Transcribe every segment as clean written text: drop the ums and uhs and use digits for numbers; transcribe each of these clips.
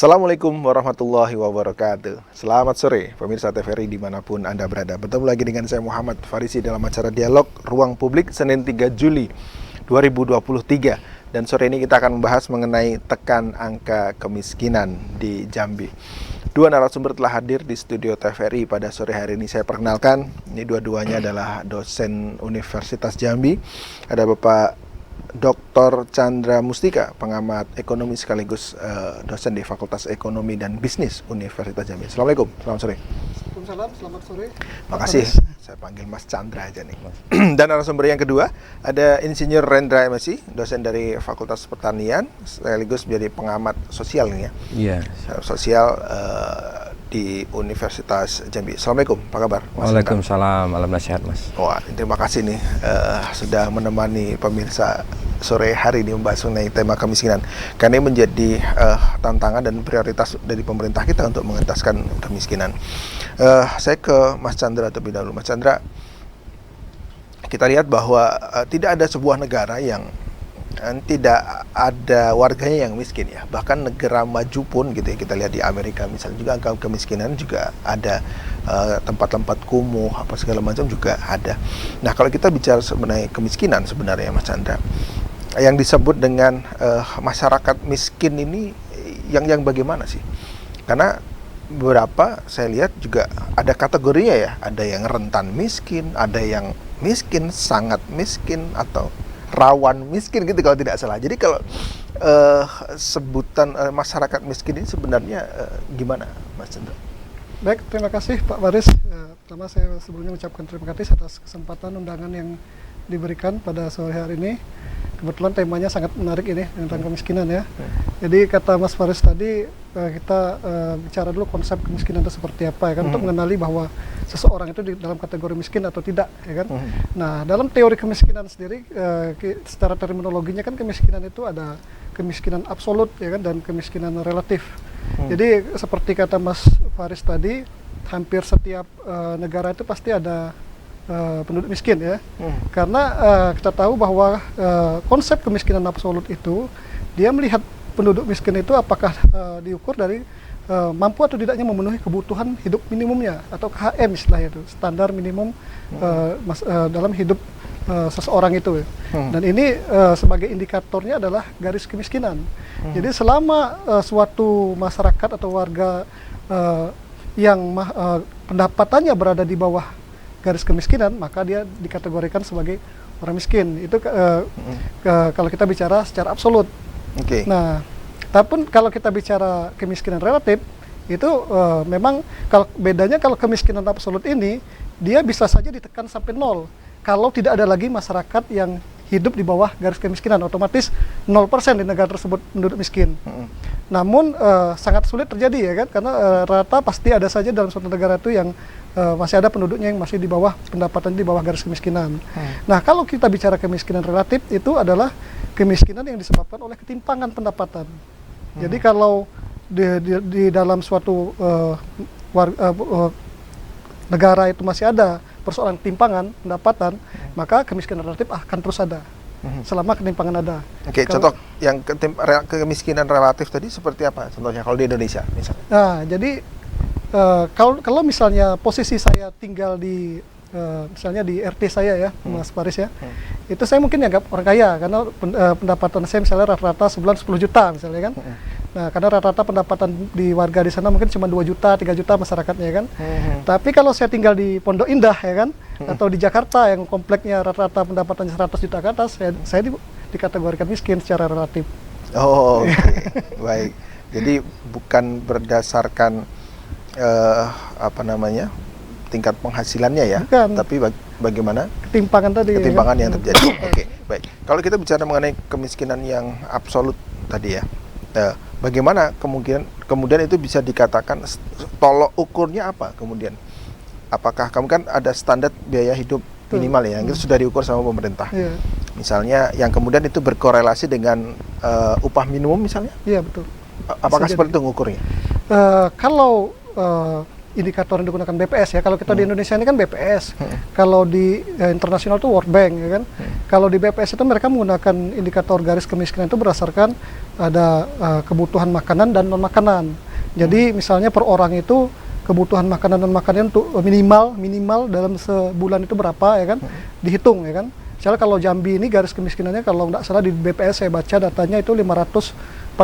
Assalamualaikum warahmatullahi wabarakatuh. Selamat sore pemirsa TVRI dimanapun Anda berada. Bertemu lagi dengan saya Muhammad Farisi dalam acara Dialog Ruang Publik Senin 3 Juli 2023. Dan sore ini kita akan membahas mengenai tekan angka kemiskinan di Jambi. Dua narasumber telah hadir di studio TVRI pada sore hari ini. Saya perkenalkan, ini dua-duanya adalah dosen Universitas Jambi. Ada Bapak Dr. Chandra Mustika, pengamat ekonomi sekaligus dosen di Fakultas Ekonomi dan Bisnis Universitas Jambi. Assalamualaikum, selamat sore. Waalaikumsalam, selamat sore. Makasih, saya panggil Mas Chandra aja nih. Dan narasumber yang kedua, ada Insinyur Rendra MSI, dosen dari Fakultas Pertanian, sekaligus menjadi pengamat sosial nih ya. Iya. Sosial di Universitas Jambi. Assalamualaikum, apa kabar? Mas Waalaikumsalam, alam nasihat Mas. Wah, terima kasih nih sudah menemani pemirsa sore hari ini membahas mengenai tema kemiskinan. Karena ini menjadi tantangan dan prioritas dari pemerintah kita untuk mengentaskan kemiskinan. Saya ke Mas Chandra terlebih dahulu. Mas Chandra, kita lihat bahwa tidak ada sebuah negara yang tidak ada warganya yang miskin ya. Bahkan negara maju pun gitu ya, kita lihat di Amerika misalnya juga angka kemiskinan juga ada, tempat-tempat kumuh apa segala macam juga ada. Nah, kalau kita bicara mengenai kemiskinan sebenarnya Mas Chandra, yang disebut dengan masyarakat miskin ini yang bagaimana sih? Karena beberapa saya lihat juga ada kategorinya ya, ada yang rentan miskin, ada yang miskin, sangat miskin, atau rawan miskin gitu kalau tidak salah. Jadi kalau sebutan masyarakat miskin ini sebenarnya gimana Mas Chandra? Baik, terima kasih Pak Baris. Pertama saya sebelumnya mengucapkan terima kasih atas kesempatan undangan yang diberikan pada sore hari ini. Kebetulan temanya sangat menarik ini tentang kemiskinan ya. Jadi kata Mas Faris tadi, kita bicara dulu konsep kemiskinan itu seperti apa ya kan, untuk mengenali bahwa seseorang itu di dalam kategori miskin atau tidak ya kan. Nah, dalam teori kemiskinan sendiri, secara terminologinya kan kemiskinan itu ada kemiskinan absolut ya kan, dan kemiskinan relatif. Jadi seperti kata Mas Faris tadi, hampir setiap negara itu pasti ada penduduk miskin ya, karena kita tahu bahwa konsep kemiskinan absolut itu dia melihat penduduk miskin itu apakah diukur dari mampu atau tidaknya memenuhi kebutuhan hidup minimumnya atau KHM istilahnya itu, standar minimum dalam hidup seseorang itu. Dan ini sebagai indikatornya adalah garis kemiskinan. Jadi selama suatu masyarakat atau warga yang pendapatannya berada di bawah garis kemiskinan, maka dia dikategorikan sebagai orang miskin. Itu kalau kita bicara secara absolut. Nah, tapi kalau kita bicara kemiskinan relatif, itu memang kalau bedanya, kalau kemiskinan absolut ini dia bisa saja ditekan sampai 0 kalau tidak ada lagi masyarakat yang hidup di bawah garis kemiskinan, otomatis 0% di negara tersebut penduduk miskin. Namun sangat sulit terjadi ya kan, karena rata pasti ada saja dalam suatu negara itu yang masih ada penduduknya yang masih di bawah pendapatan, di bawah garis kemiskinan. Nah, kalau kita bicara kemiskinan relatif, itu adalah kemiskinan yang disebabkan oleh ketimpangan pendapatan. Jadi kalau di dalam suatu negara itu masih ada persoalan ketimpangan pendapatan, maka kemiskinan relatif akan terus ada selama ketimpangan ada. Contoh yang kemiskinan relatif tadi seperti apa? Contohnya kalau di Indonesia misalnya. Nah, jadi kalau misalnya posisi saya tinggal di misalnya di RT saya ya, Mas Paris ya, itu saya mungkin dianggap orang kaya karena pendapatan saya misalnya rata-rata sebulan 10 juta misalnya kan. Nah, karena rata-rata pendapatan di warga di sana mungkin cuma 2 juta, 3 juta masyarakatnya ya kan. Tapi kalau saya tinggal di Pondok Indah ya kan, atau di Jakarta yang kompleknya rata-rata pendapatannya 100 juta ke atas, saya dikategorikan miskin secara relatif. Oh, baik. Jadi bukan berdasarkan tingkat penghasilannya ya, bukan, tapi bagaimana ketimpangan yang terjadi. Baik. Kalau kita bicara mengenai kemiskinan yang absolut tadi ya, bagaimana kemudian itu bisa dikatakan tolok ukurnya apa kemudian? Apakah kamu kan ada standar biaya hidup minimal ya, yang itu sudah diukur sama pemerintah. Misalnya yang kemudian itu berkorelasi dengan upah minimum misalnya? Iya, betul. Apakah seperti itu ngukurnya? Kalau indikator yang digunakan BPS ya. Kalau kita di Indonesia ini kan BPS. Kalau di internasional itu World Bank ya kan. Kalau di BPS itu mereka menggunakan indikator garis kemiskinan itu berdasarkan ada kebutuhan makanan dan non makanan. Jadi misalnya per orang itu kebutuhan makanan dan makanan untuk minimal dalam sebulan itu berapa ya kan? Dihitung ya kan. Misalnya kalau Jambi ini garis kemiskinannya kalau nggak salah di BPS saya baca datanya itu 545.000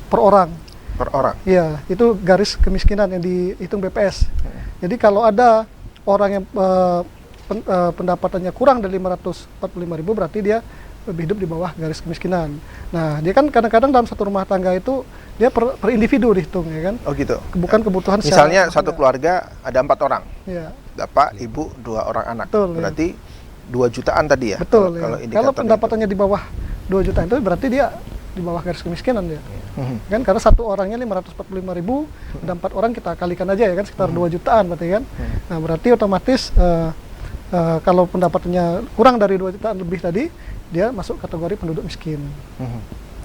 per orang. Per orang? Iya, itu garis kemiskinan yang dihitung BPS. Jadi kalau ada orang yang pendapatannya kurang dari 545.000 berarti dia hidup di bawah garis kemiskinan. Nah, dia kan kadang-kadang dalam satu rumah tangga itu dia per individu dihitung ya kan. Oh gitu. Bukan kebutuhan misalnya satu keluarga ada 4 orang. Iya. Bapak, ibu, 2 orang anak. Betul, berarti 2 jutaan tadi ya. Betul. Kalau itu. pendapatannya di bawah 2 juta itu berarti dia di bawah garis kemiskinan dia. Kan karena satu orangnya 545.000, ada 4 orang kita kalikan aja ya kan sekitar 2 jutaan berarti kan. Nah, berarti otomatis kalau pendapatannya kurang dari 2 jutaan lebih tadi, dia masuk kategori penduduk miskin.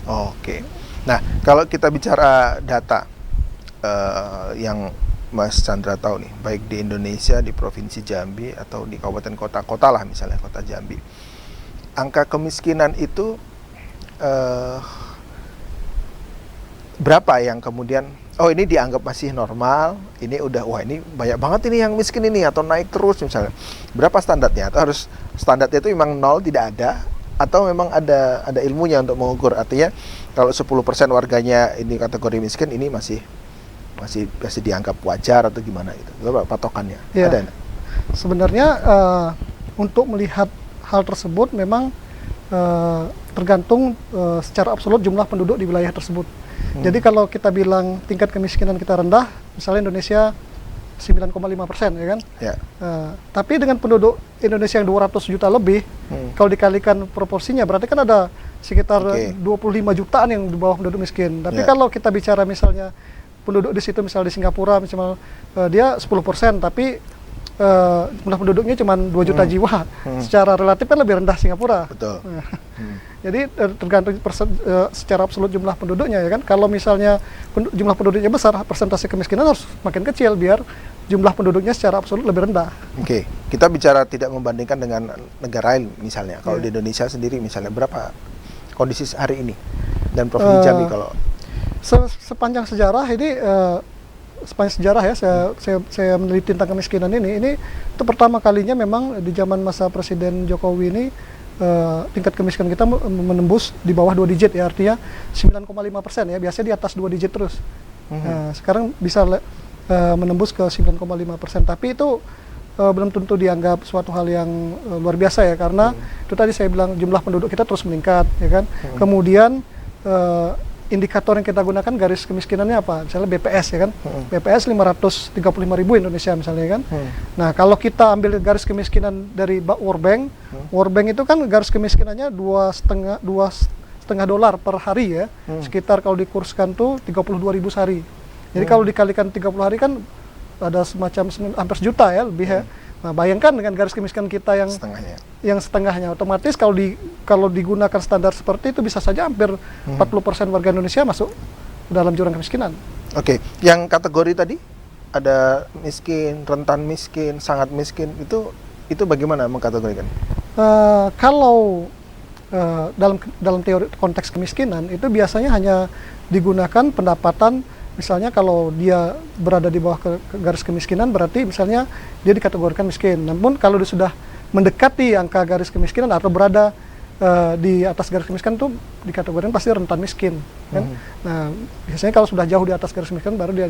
Oke. Nah, kalau kita bicara data yang Mas Chandra tahu nih, baik di Indonesia, di Provinsi Jambi atau di kabupaten kota lah misalnya kota Jambi, angka kemiskinan itu berapa yang kemudian ini dianggap masih normal, ini udah wah ini banyak banget ini yang miskin ini atau naik terus misalnya. Berapa standarnya? Atau harus standarnya itu memang 0 tidak ada atau memang ada ilmunya untuk mengukur? Artinya kalau 10% warganya ini kategori miskin, ini masih dianggap wajar atau gimana itu? Berapa patokannya? Ya, ada? Sebenarnya untuk melihat hal tersebut memang tergantung secara absolut jumlah penduduk di wilayah tersebut. Jadi kalau kita bilang tingkat kemiskinan kita rendah, misalnya Indonesia 9,5% ya kan? Ya. Tapi dengan penduduk Indonesia yang 200 juta lebih, kalau dikalikan proporsinya berarti kan ada sekitar 25 jutaan yang di bawah penduduk miskin. Tapi kalau kita bicara misalnya penduduk di situ, misalnya di Singapura, misalnya dia 10%, tapi jumlah penduduknya cuma 2 juta jiwa. Secara relatif kan lebih rendah Singapura. Betul. Jadi tergantung secara absolut jumlah penduduknya ya kan. Kalau misalnya jumlah penduduknya besar, persentase kemiskinan harus makin kecil biar jumlah penduduknya secara absolut lebih rendah. Oke, kita bicara tidak membandingkan dengan negara lain misalnya. Kalau di Indonesia sendiri misalnya berapa kondisi hari ini dan Provinsi Jambi kalau sepanjang sejarah ini sepanjang sejarah ya saya meneliti tentang kemiskinan ini itu pertama kalinya memang di zaman masa Presiden Jokowi ini tingkat kemiskinan kita menembus di bawah 2 digit ya, artinya 9,5% ya, biasanya di atas 2 digit terus. Sekarang bisa menembus ke 9,5%, tapi itu belum tentu dianggap suatu hal yang luar biasa ya, karena itu tadi saya bilang jumlah penduduk kita terus meningkat ya kan. Kemudian indikator yang kita gunakan garis kemiskinannya apa? Misalnya BPS ya kan. BPS 535.000 Indonesia misalnya kan. Nah, kalau kita ambil garis kemiskinan dari World Bank, World Bank itu kan garis kemiskinannya $2,5 per hari ya. Sekitar kalau dikurskan tuh 32.000 sehari. Jadi kalau dikalikan 30 hari kan ada semacam hampir sejuta ya lebih ya. Nah, bayangkan dengan garis kemiskinan kita yang setengahnya, otomatis kalau digunakan standar seperti itu bisa saja hampir 40% warga Indonesia masuk dalam jurang kemiskinan. Oke, yang kategori tadi ada miskin, rentan miskin, sangat miskin, itu bagaimana mengkategorikan? Kalau dalam teori konteks kemiskinan itu biasanya hanya digunakan pendapatan. Misalnya kalau dia berada di bawah garis kemiskinan berarti misalnya dia dikategorikan miskin. Namun kalau dia sudah mendekati angka garis kemiskinan atau berada di atas garis kemiskinan itu dikategorikan pasti rentan miskin. Kan? Nah, biasanya kalau sudah jauh di atas garis kemiskinan baru dia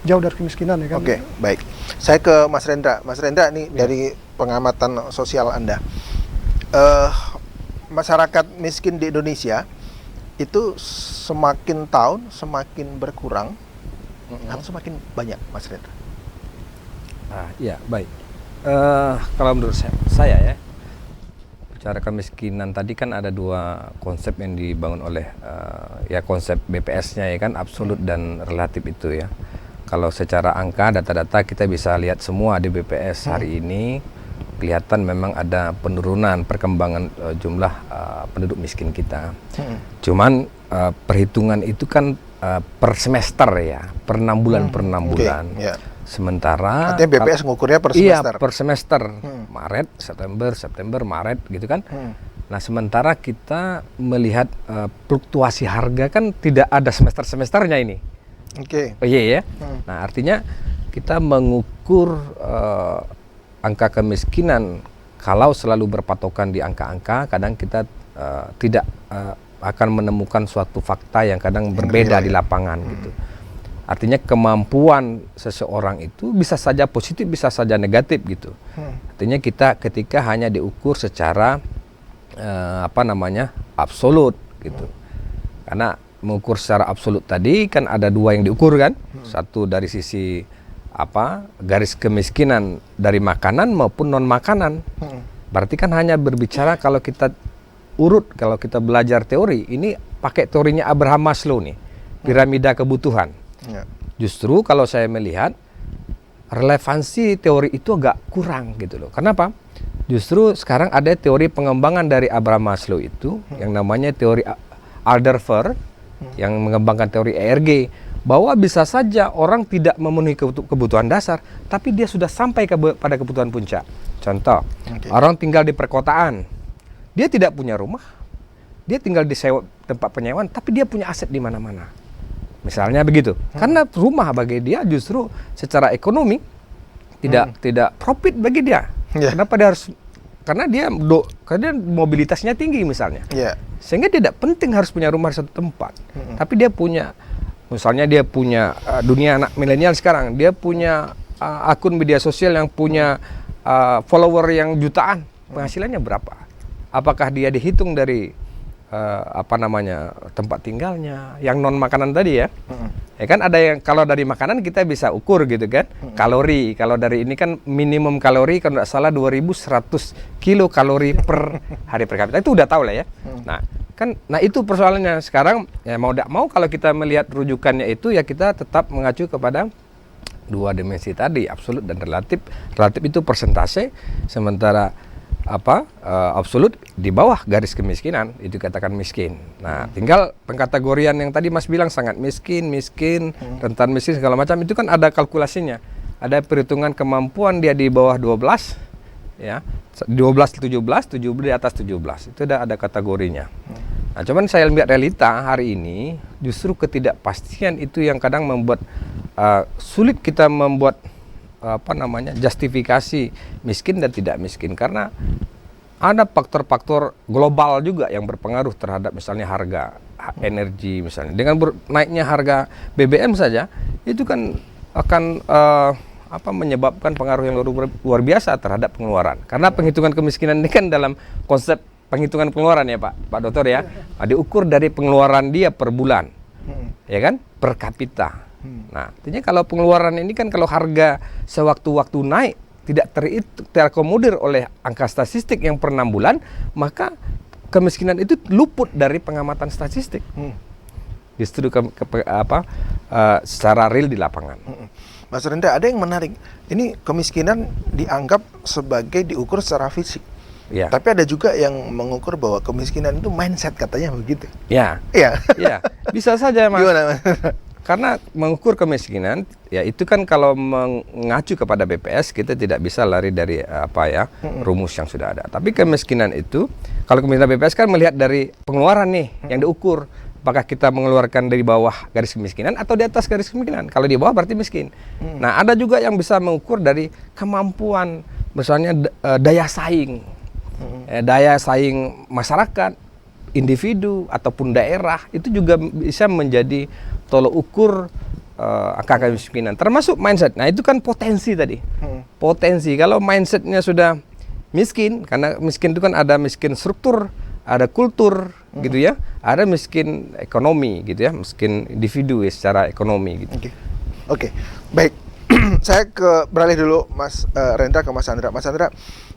jauh dari kemiskinan ya kan. Oke, baik. Saya ke Mas Rendra. Mas Rendra ini dari pengamatan sosial Anda. Masyarakat miskin di Indonesia itu semakin tahun semakin berkurang atau semakin banyak, Mas Rendra? Ya, baik. Kalau menurut saya ya, bicara kemiskinan tadi kan ada 2 konsep yang dibangun oleh ya konsep BPS-nya ya kan, absolut dan relatif itu ya. Kalau secara angka data-data kita bisa lihat semua di BPS hari ini kelihatan memang ada penurunan perkembangan jumlah penduduk miskin kita. Cuman perhitungan itu kan per semester ya, per 6 bulan per 6 bulan. Yeah. Sementara artinya BPS ngukurnya per semester. Iya, per semester. Maret, September, Maret gitu kan. Nah, sementara kita melihat fluktuasi harga kan tidak ada semester-semesternya ini. Oke. Oh iya ya. Nah, artinya kita mengukur angka kemiskinan kalau selalu berpatokan di angka-angka, kadang kita tidak akan menemukan suatu fakta yang kadang berbeda di lapangan gitu. Artinya kemampuan seseorang itu bisa saja positif, bisa saja negatif gitu. Artinya kita ketika hanya diukur secara absolut gitu. Karena mengukur secara absolut tadi kan ada dua yang diukur kan. Satu dari sisi garis kemiskinan dari makanan maupun non makanan. Berarti kan hanya berbicara kalau kita kalau kita belajar teori, ini pakai teorinya Abraham Maslow nih, piramida kebutuhan. Justru kalau saya melihat relevansi teori itu agak kurang gitu loh. Kenapa? Justru sekarang ada teori pengembangan dari Abraham Maslow itu yang namanya teori Alderfer yang mengembangkan teori ERG, bahwa bisa saja orang tidak memenuhi kebutuhan dasar tapi dia sudah sampai pada kebutuhan puncak. Contoh, orang tinggal di perkotaan, dia tidak punya rumah, dia tinggal di tempat penyewaan tapi dia punya aset di mana-mana. Misalnya begitu. Karena rumah bagi dia justru secara ekonomi tidak profit bagi dia. Kenapa dia harus? Karena dia mobilitasnya tinggi misalnya. Sehingga tidak penting harus punya rumah di satu tempat. Tapi dia punya, misalnya dia punya dunia anak milenial sekarang, dia punya akun media sosial yang punya follower yang jutaan. Penghasilannya berapa? Apakah dia dihitung dari tempat tinggalnya yang non makanan tadi ya? Ya kan ada yang kalau dari makanan kita bisa ukur gitu kan, kalori. Kalau dari ini kan minimum kalori kalau tidak salah 2100 kilokalori per hari per kapita, itu udah tahu lah ya. Nah itu persoalannya sekarang ya, mau tidak mau kalau kita melihat rujukannya itu ya kita tetap mengacu kepada dua dimensi tadi, absolut dan relatif. Relatif itu persentase, sementara absolut di bawah garis kemiskinan itu katakan miskin. Nah, tinggal pengkategorian yang tadi Mas bilang sangat miskin, rentan miskin segala macam itu kan ada kalkulasinya. Ada perhitungan kemampuan dia di bawah 12 ya. 12 17 di atas 17. Itu ada kategorinya. Nah, cuman saya lihat realita hari ini justru ketidakpastian itu yang kadang membuat sulit kita membuat justifikasi miskin dan tidak miskin, karena ada faktor-faktor global juga yang berpengaruh terhadap misalnya harga energi misalnya. Dengan naiknya harga BBM saja itu kan akan menyebabkan pengaruh yang luar biasa terhadap pengeluaran. Karena penghitungan kemiskinan ini kan dalam konsep penghitungan pengeluaran ya Pak Dokter ya, diukur dari pengeluaran dia per bulan, ya kan, per kapita. Nah, artinya kalau pengeluaran ini kan kalau harga sewaktu-waktu naik tidak terakomodir oleh angka statistik yang per 6 bulan, maka kemiskinan itu luput dari pengamatan statistik. Justru secara real di lapangan. Mas Rendra, ada yang menarik. Ini kemiskinan dianggap sebagai diukur secara fisik. Ya. Tapi ada juga yang mengukur bahwa kemiskinan itu mindset, katanya begitu. Ya. Iya. Ya. Bisa saja Mas. Gimana Mas? Karena mengukur kemiskinan, ya itu kan kalau mengacu kepada BPS kita tidak bisa lari dari rumus yang sudah ada. Tapi kemiskinan itu, kalau kemiskinan BPS kan melihat dari pengeluaran nih yang diukur. Apakah kita mengeluarkan dari bawah garis kemiskinan atau di atas garis kemiskinan? Kalau di bawah berarti miskin. Nah, ada juga yang bisa mengukur dari kemampuan, misalnya daya saing, daya saing masyarakat, individu ataupun daerah, itu juga bisa menjadi tolok ukur angka kemiskinan, termasuk mindset. Nah itu kan potensi tadi, potensi. Kalau mindsetnya sudah miskin, karena miskin itu kan ada miskin struktur, ada kultur gitu ya, ada miskin ekonomi gitu ya, miskin individu ya, secara ekonomi gitu. Oke. Baik. Saya beralih dulu Mas Rendra ke Mas Andra. Mas Andra,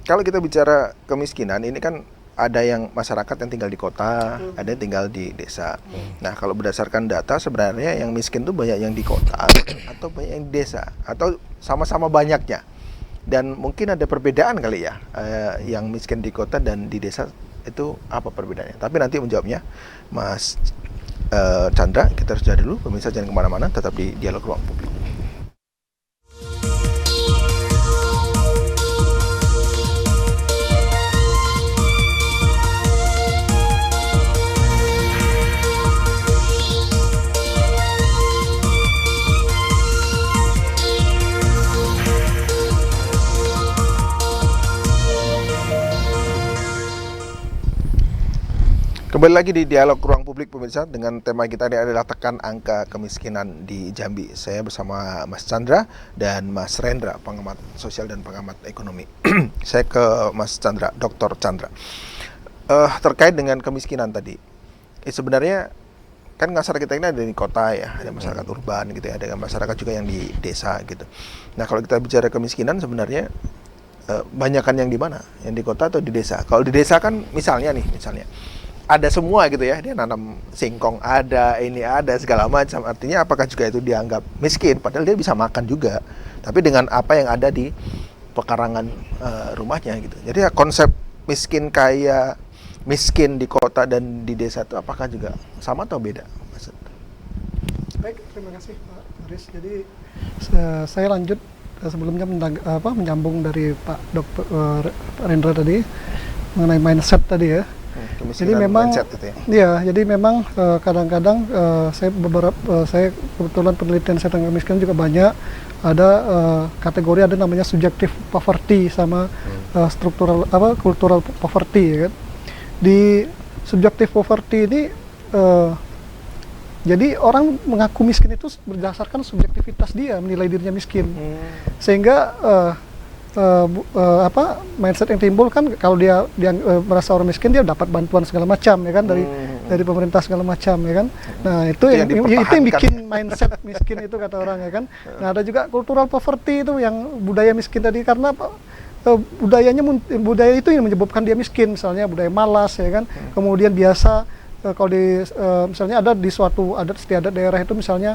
kalau kita bicara kemiskinan ini kan ada yang masyarakat yang tinggal di kota, ada yang tinggal di desa. Nah, kalau berdasarkan data sebenarnya yang miskin itu banyak yang di kota atau banyak yang di desa, atau sama-sama banyaknya. Dan mungkin ada perbedaan kali ya, yang miskin di kota dan di desa itu apa perbedaannya. Tapi nanti menjawabnya Mas Chandra. Kita harus jeda dulu, pemirsa jangan kemana-mana, tetap di Dialog Ruang Publik. Kembali lagi di Dialog Ruang Publik pemirsa, dengan tema kita ini adalah tekan angka kemiskinan di Jambi. Saya bersama Mas Chandra dan Mas Rendra, pengamat sosial dan pengamat ekonomi. Saya ke Mas Chandra, Dr. Chandra. Terkait dengan kemiskinan tadi, sebenarnya kan masyarakat kita ini ada di kota ya, ada masyarakat urban gitu ya, ada masyarakat juga yang di desa gitu. Nah kalau kita bicara kemiskinan sebenarnya banyakan yang di mana? Yang di kota atau di desa? Kalau di desa kan misalnya ada semua gitu ya, dia nanam singkong ada, ini ada, segala macam. Artinya apakah juga itu dianggap miskin? Padahal dia bisa makan juga, tapi dengan apa yang ada di pekarangan rumahnya gitu. Jadi ya konsep miskin kaya, miskin di kota dan di desa itu apakah juga sama atau beda? Baik, terima kasih Pak Haris. Jadi saya lanjut sebelumnya menyambung dari Pak Dr. Rendra tadi mengenai mindset tadi ya. Jadi memang, jadi memang kadang-kadang saya kebetulan penelitian saya tentang kemiskinan juga banyak. Ada kategori ada namanya subjective poverty sama struktural cultural poverty ya kan. Di subjective poverty ini jadi orang mengaku miskin itu berdasarkan subjektivitas dia menilai dirinya miskin. Sehingga mindset yang timbul kan kalau dia merasa orang miskin, dia dapat bantuan segala macam ya kan dari pemerintah segala macam ya kan. Nah itu yang bikin mindset miskin itu kata orang ya kan. Nah ada juga cultural poverty itu yang budaya miskin tadi, karena budaya itu yang menyebabkan dia miskin, misalnya budaya malas ya kan. Kemudian biasa kalau misalnya ada di suatu adat istiadat daerah itu misalnya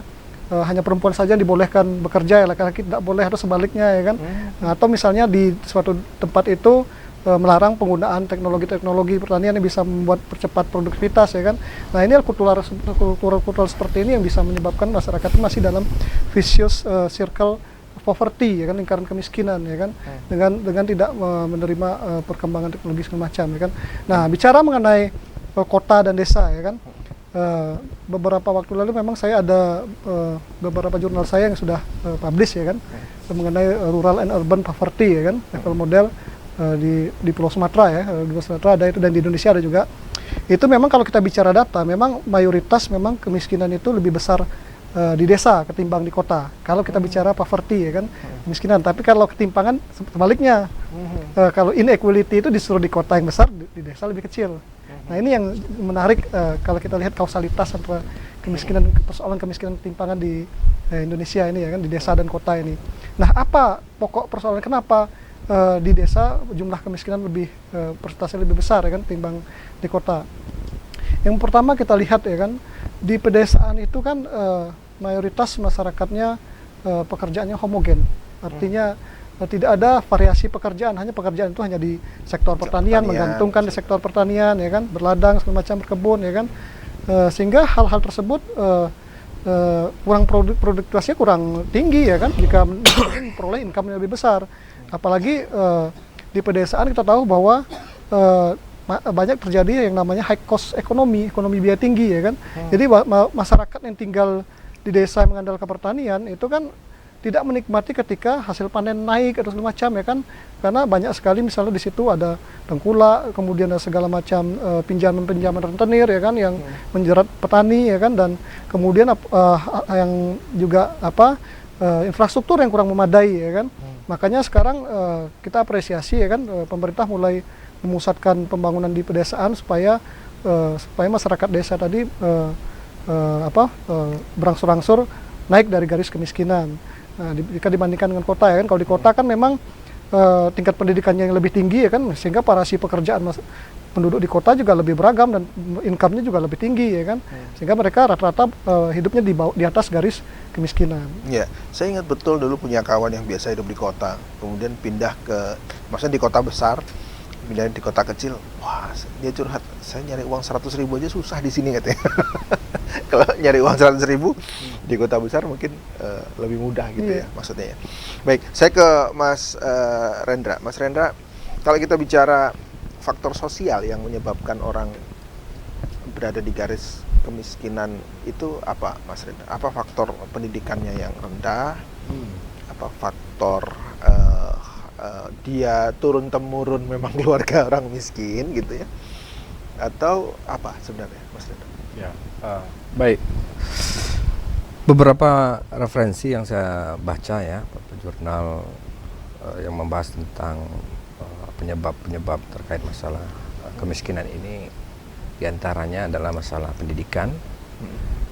hanya perempuan saja yang dibolehkan bekerja, ya laki-laki tidak boleh, atau sebaliknya ya kan. Nah, atau misalnya di suatu tempat itu melarang penggunaan teknologi pertanian yang bisa membuat percepat produktivitas ya kan. Nah ini kultural seperti ini yang bisa menyebabkan masyarakat masih dalam vicious circle poverty ya kan, lingkaran kemiskinan ya kan, dengan tidak menerima perkembangan teknologi segala macam ya kan. Nah bicara mengenai kota dan desa ya kan. Beberapa waktu lalu memang saya ada beberapa jurnal saya yang sudah publish ya kan, mengenai rural and urban poverty ya kan, level model di Pulau Sumatera ya, di Pulau Sumatera ada itu, dan di Indonesia ada juga. Itu memang kalau kita bicara data, memang mayoritas memang kemiskinan itu lebih besar di desa ketimbang di kota. Kalau kita bicara poverty ya kan, kemiskinan. Tapi kalau ketimpangan sebaliknya, kalau inequality itu disuruh di kota yang besar, di desa lebih kecil. Nah ini yang menarik kalau kita lihat kausalitas antara persoalan kemiskinan ketimpangan di Indonesia ini ya kan, di desa dan kota ini. Nah apa pokok persoalan kenapa di desa jumlah kemiskinan persentase lebih besar ya kan timbang di kota? Yang pertama kita lihat ya kan, di pedesaan itu kan mayoritas masyarakatnya pekerjaannya homogen, artinya tidak ada variasi pekerjaan, hanya pekerjaan itu hanya di sektor pertanian, menggantungkan di sektor pertanian ya kan, berladang segala macam, berkebun ya kan, sehingga hal-hal tersebut kurang produktivitasnya kurang tinggi ya kan, jika memperoleh income yang lebih besar. Apalagi di pedesaan kita tahu bahwa banyak terjadi yang namanya high cost ekonomi biaya tinggi ya kan. Jadi masyarakat yang tinggal di desa yang mengandalkan pertanian itu kan tidak menikmati ketika hasil panen naik atau segala macam ya kan, karena banyak sekali misalnya di situ ada tengkulak, kemudian ada segala macam pinjaman rentenir ya kan yang menjerat petani ya kan, dan kemudian yang juga infrastruktur yang kurang memadai ya kan. Makanya sekarang kita apresiasi ya kan, pemerintah mulai memusatkan pembangunan di pedesaan supaya masyarakat desa tadi berangsur-angsur naik dari garis kemiskinan. Nah, jika dibandingkan dengan kota ya kan, kalau di kota kan memang tingkat pendidikannya yang lebih tinggi ya kan, sehingga parasi pekerjaan penduduk di kota juga lebih beragam dan income-nya juga lebih tinggi ya kan, sehingga mereka rata-rata hidupnya di atas garis kemiskinan. Ya, saya ingat betul dulu punya kawan yang biasa hidup di kota, kemudian pindah maksudnya di kota besar, pindah di kota kecil. Wah, dia curhat, saya nyari uang 100.000 aja susah di sini katanya. Kalau nyari uang 100.000 di kota besar mungkin lebih mudah gitu ya maksudnya ya. Baik, saya ke Mas Rendra. Mas Rendra, kalau kita bicara faktor sosial yang menyebabkan orang berada di garis kemiskinan itu apa, Mas Rendra? Apa faktor pendidikannya yang rendah? Apa faktor dia turun-temurun memang keluarga orang miskin gitu ya? Atau apa sebenarnya, Mas Rendra? Ya, baik. Beberapa referensi yang saya baca ya, jurnal yang membahas tentang penyebab-penyebab terkait masalah kemiskinan ini, diantaranya adalah masalah pendidikan.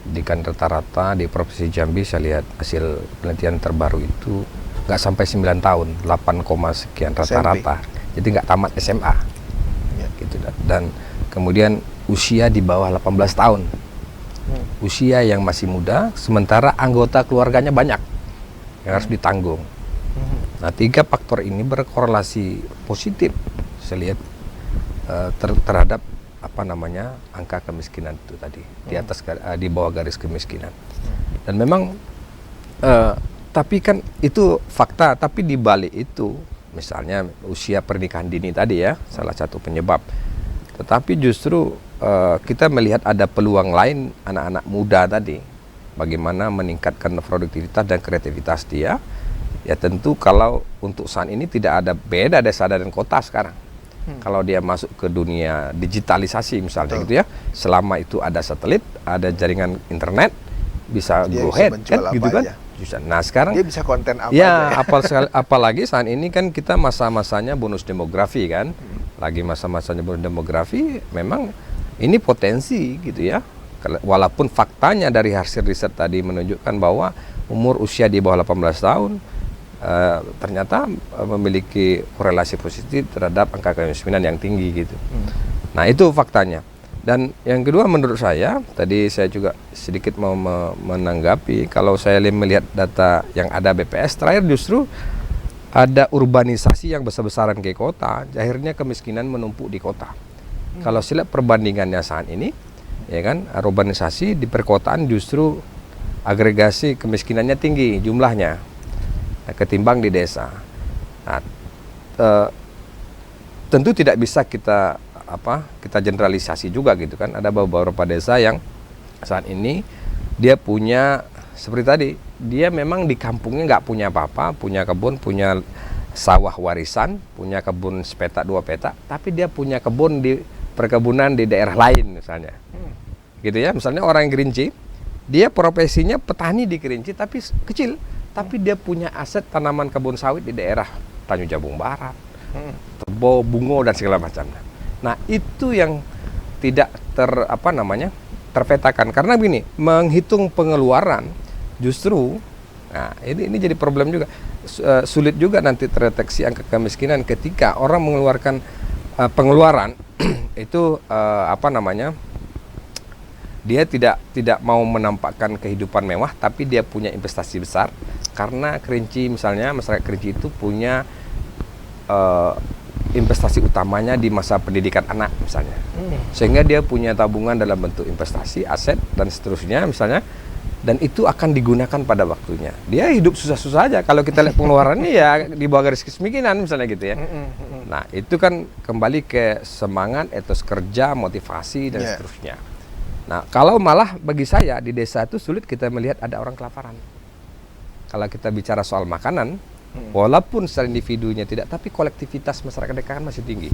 Pendidikan rata-rata di Provinsi Jambi, saya lihat hasil penelitian terbaru itu nggak sampai 9 tahun, 8, sekian rata-rata. Jadi nggak tamat SMA. Ya. Gitu. Dan kemudian usia di bawah 18 tahun. Usia yang masih muda, sementara anggota keluarganya banyak yang harus ditanggung. Nah, 3 faktor ini berkorelasi positif, saya lihat terhadap angka kemiskinan itu tadi, di bawah garis kemiskinan. Dan memang tapi kan itu fakta, tapi di balik itu misalnya usia pernikahan dini tadi ya, salah satu penyebab. Tetapi justru kita melihat ada peluang lain anak-anak muda tadi, bagaimana meningkatkan produktivitas dan kreativitas dia. Ya tentu kalau untuk saat ini tidak ada beda desa dan kota sekarang. Kalau dia masuk ke dunia digitalisasi misalnya gitu ya, selama itu ada satelit, ada jaringan internet, bisa go ahead kan gitu kan. Nah sekarang dia bisa konten apa ya, apalagi saat ini kan kita masa-masanya bonus demografi kan. Lagi masa-masanya bonus demografi, memang ini potensi gitu ya. Walaupun faktanya dari hasil riset tadi menunjukkan bahwa umur usia di bawah 18 tahun ternyata memiliki korelasi positif terhadap angka kemiskinan yang tinggi gitu. Nah itu faktanya. Dan yang kedua menurut saya, tadi saya juga sedikit mau menanggapi, kalau saya melihat data yang ada BPS terakhir justru ada urbanisasi yang besar-besaran ke kota, akhirnya kemiskinan menumpuk di kota. Kalau saya lihat perbandingannya saat ini, ya kan, urbanisasi di perkotaan justru agregasi kemiskinannya tinggi jumlahnya, ketimbang di desa. Nah, tentu tidak bisa kita generalisasi juga gitu kan. Ada beberapa desa yang saat ini dia punya seperti tadi, dia memang di kampungnya nggak punya apa-apa, punya kebun, punya sawah warisan, punya kebun sepetak 2 petak, tapi dia punya kebun di perkebunan di daerah lain misalnya. Gitu ya, misalnya orang Kerinci, dia profesinya petani di Kerinci tapi kecil, tapi dia punya aset tanaman kebun sawit di daerah Tanjung Jabung Barat, Tebo, Bungo dan segala macam. Nah, itu yang tidak terpetakan karena begini, menghitung pengeluaran justru, nah ini jadi problem juga, sulit juga nanti terdeteksi angka kemiskinan ketika orang mengeluarkan pengeluaran itu dia tidak mau menampakkan kehidupan mewah, tapi dia punya investasi besar karena Kerinci misalnya, masyarakat Kerinci itu punya investasi utamanya di masa pendidikan anak misalnya, sehingga dia punya tabungan dalam bentuk investasi, aset dan seterusnya misalnya. Dan itu akan digunakan pada waktunya. Dia hidup susah-susah aja. Kalau kita lihat pengeluarannya ya di bawah garis kemiskinan misalnya gitu ya. Nah itu kan kembali ke semangat, etos kerja, motivasi dan seterusnya. Nah kalau malah bagi saya di desa itu sulit kita melihat ada orang kelaparan. Kalau kita bicara soal makanan, walaupun secara individunya tidak, tapi kolektivitas masyarakat desa kan masih tinggi.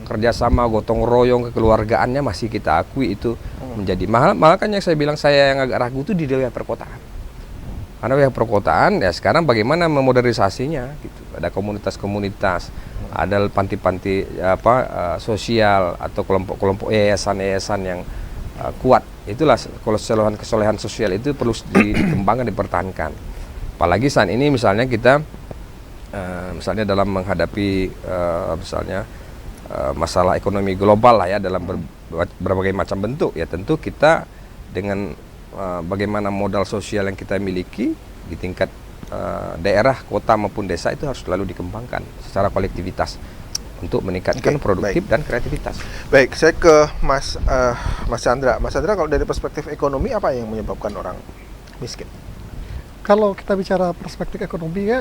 Kerjasama, gotong royong, kekeluargaannya masih kita akui itu menjadi mahal. Makanya saya bilang saya yang agak ragu itu di wilayah perkotaan. Karena wilayah perkotaan ya sekarang bagaimana memodernisasinya gitu. Ada komunitas-komunitas, ada panti-panti sosial atau kelompok-kelompok yayasan-yayasan yang kuat. Itulah kesolehan sosial itu perlu dikembangkan, dipertahankan. Apalagi saat ini misalnya kita misalnya dalam menghadapi misalnya masalah ekonomi global lah ya dalam berbagai macam bentuk ya, tentu kita dengan bagaimana modal sosial yang kita miliki di tingkat daerah, kota maupun desa itu harus selalu dikembangkan secara kolektivitas untuk meningkatkan produktif dan kreativitas. Baik, saya ke Mas Chandra. Mas Chandra, kalau dari perspektif ekonomi apa yang menyebabkan orang miskin? Kalau kita bicara perspektif ekonomi ya,